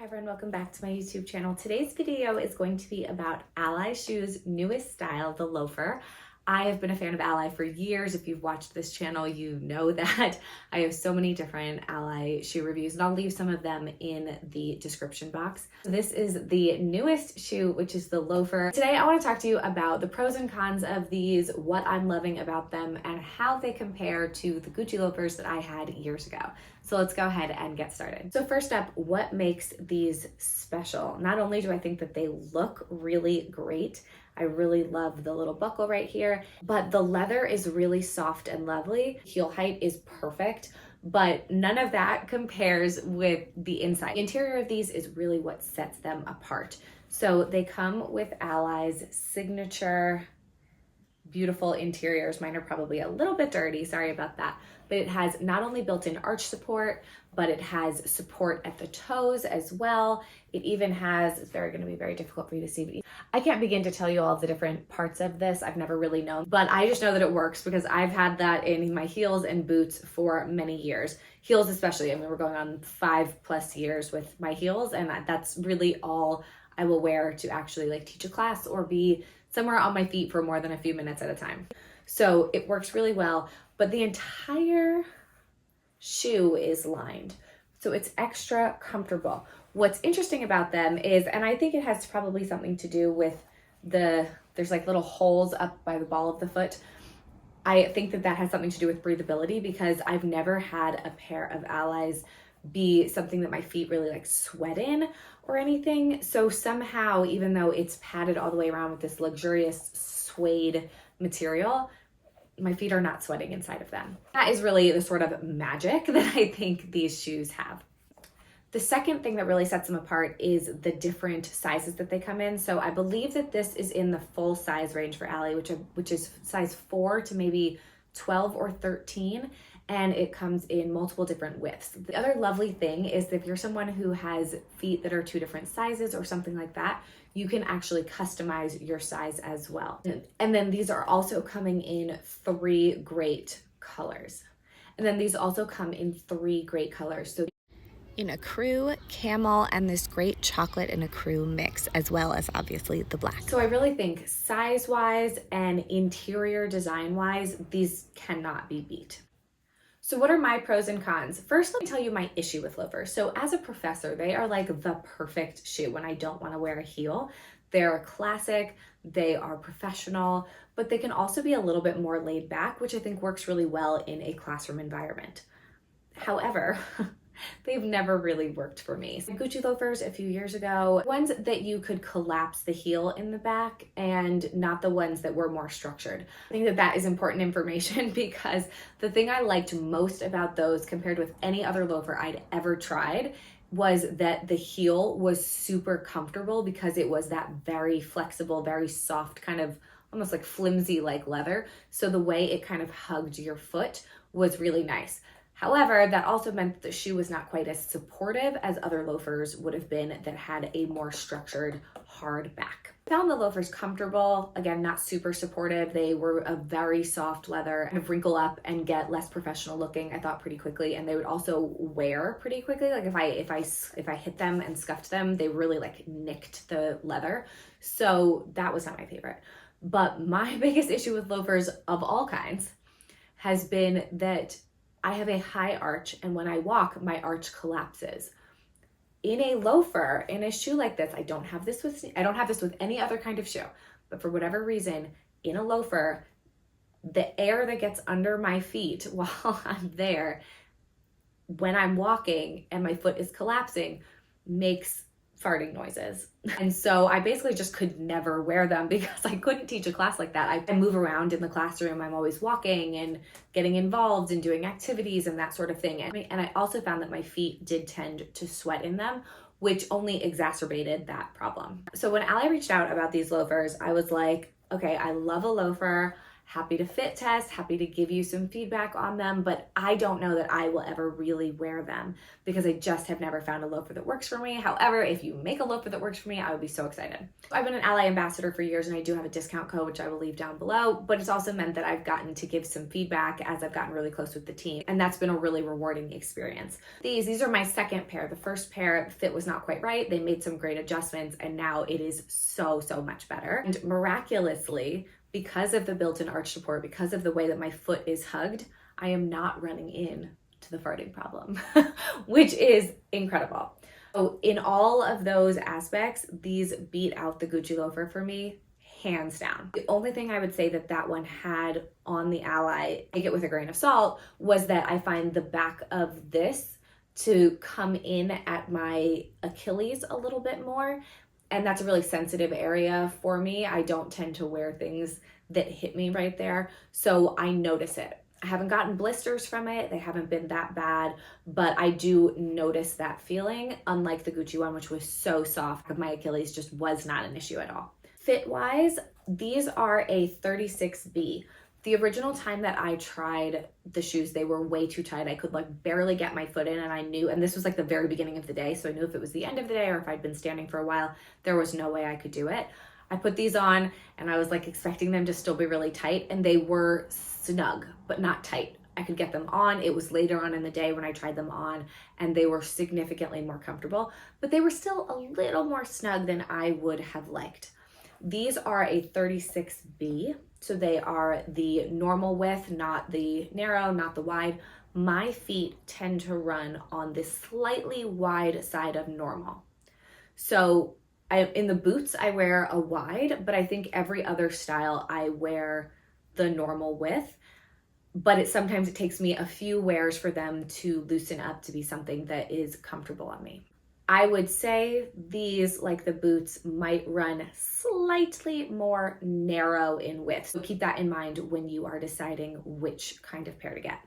Hi everyone, welcome back to my YouTube channel. Today's video is going to be about Ally Shoes' newest style, the Loafer. I have been a fan of Ally for years. If you've watched this channel, you know that I have so many different Ally shoe reviews, and I'll leave some of them in the description box. This is the newest shoe, which is the Loafer. Today, I want to talk to you about the pros and cons of these, what I'm loving about them, and how they compare to the Gucci loafers that I had years ago. So let's go ahead and get started. So first up, what makes these special? Not only do I think that they look really great, I really love the little buckle right here, but the leather is really soft and lovely. Heel height is perfect, but none of that compares with the inside. The interior of these is really what sets them apart. So they come with Ally's signature beautiful interiors. Mine are probably a little bit dirty, sorry about that. But it has not only built-in arch support, but it has support at the toes as well. It even has, it's gonna be very difficult for you to see, but I can't begin to tell you all the different parts of this. I've never really known, but I just know that it works because I've had that in my heels and boots for many years. Heels especially, I mean, we're going on 5+ years with my heels, and that's really all I will wear to actually like teach a class or be somewhere on my feet for more than a few minutes at a time. So it works really well, but the entire shoe is lined. So it's extra comfortable. What's interesting about them is, and I think it has probably something to do with there's like little holes up by the ball of the foot. I think that has something to do with breathability because I've never had a pair of Ally's be something that my feet really like sweat in or anything. So somehow, even though it's padded all the way around with this luxurious suede material, my feet are not sweating inside of them. That is really the sort of magic that I think these shoes have. The second thing that really sets them apart is the different sizes that they come in. So I believe that this is in the full size range for Ally, which is size 4 to maybe 12 or 13. And it comes in multiple different widths. The other lovely thing is that if you're someone who has feet that are 2 different sizes or something like that, you can actually customize your size as well. And then these are also coming in 3 great colors. And then these also come in 3 great colors. So in a crew, camel, and this great chocolate and a crew mix, as well as obviously the black. So I really think size-wise and interior design-wise, these cannot be beat. So what are my pros and cons? First, let me tell you my issue with loafers. So as a professor, they are like the perfect shoe when I don't want to wear a heel. They're classic, they are professional, but they can also be a little bit more laid back, which I think works really well in a classroom environment. However, they've never really worked for me. Gucci loafers a few years ago, ones that you could collapse the heel in the back and not the ones that were more structured. I think that is important information because the thing I liked most about those compared with any other loafer I'd ever tried was that the heel was super comfortable because it was that very flexible, very soft, kind of almost like flimsy like leather. So the way it kind of hugged your foot was really nice. However, that also meant that the shoe was not quite as supportive as other loafers would have been that had a more structured, hard back. I found the loafers comfortable, again, not super supportive. They were a very soft leather, kind of wrinkle up and get less professional looking, I thought, pretty quickly. And they would also wear pretty quickly. Like if I hit them and scuffed them, they really like nicked the leather. So that was not my favorite. But my biggest issue with loafers of all kinds has been that I have a high arch, and when I walk, my arch collapses. In a loafer, in a shoe like this, I don't have this with any other kind of shoe, but for whatever reason, in a loafer, the air that gets under my feet while I'm there, when I'm walking and my foot is collapsing, makes farting noises. And so I basically just could never wear them because I couldn't teach a class like that. I move around in the classroom. I'm always walking and getting involved and doing activities and that sort of thing. And I also found that my feet did tend to sweat in them, which only exacerbated that problem. So when Ally reached out about these loafers, I was like, okay, I love a loafer. happy to fit test, happy to give you some feedback on them, but I don't know that I will ever really wear them because I just have never found a loafer that works for me. However, if you make a loafer that works for me, I would be so excited. I've been an Ally ambassador for years and I do have a discount code, which I will leave down below, but it's also meant that I've gotten to give some feedback as I've gotten really close with the team, and that's been a really rewarding experience. These are my second pair. The first pair fit was not quite right. They made some great adjustments and now it is so much better. And miraculously, because of the built-in arch support, because of the way that my foot is hugged, I am not running in to the farting problem, which is incredible. So in all of those aspects, these beat out the Gucci loafer for me, hands down. The only thing I would say that that one had on the Ally, take it with a grain of salt, was that I find the back of this to come in at my Achilles a little bit more. And that's a really sensitive area for me. I don't tend to wear things that hit me right there. So I notice it. I haven't gotten blisters from it. They haven't been that bad, but I do notice that feeling, unlike the Gucci one, which was so soft. My Achilles just was not an issue at all. Fit-wise, these are a 36B. The original time that I tried the shoes, they were way too tight. I could like barely get my foot in, and I knew, and this was like the very beginning of the day, so I knew if it was the end of the day or if I'd been standing for a while, there was no way I could do it. I put these on and I was like expecting them to still be really tight, and they were snug, but not tight. I could get them on. It was later on in the day when I tried them on and they were significantly more comfortable, but they were still a little more snug than I would have liked. These are a 36B. So they are the normal width, not the narrow, not the wide. My feet tend to run on this slightly wide side of normal. So in the boots, I wear a wide, but I think every other style I wear the normal width. But sometimes it takes me a few wears for them to loosen up to be something that is comfortable on me. I would say these, like the boots, might run slightly more narrow in width. So keep that in mind when you are deciding which kind of pair to get.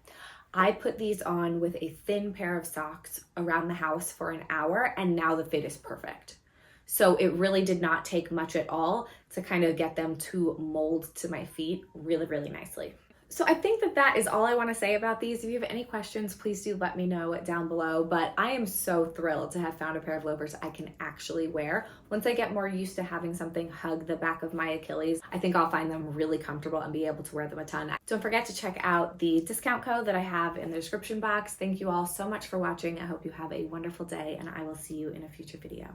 I put these on with a thin pair of socks around the house for an hour, and now the fit is perfect. So it really did not take much at all to kind of get them to mold to my feet really nicely. So I think that that is all I want to say about these. If you have any questions, please do let me know down below. But I am so thrilled to have found a pair of loafers I can actually wear. Once I get more used to having something hug the back of my Achilles, I think I'll find them really comfortable and be able to wear them a ton. Don't forget to check out the discount code that I have in the description box. Thank you all so much for watching. I hope you have a wonderful day, and I will see you in a future video.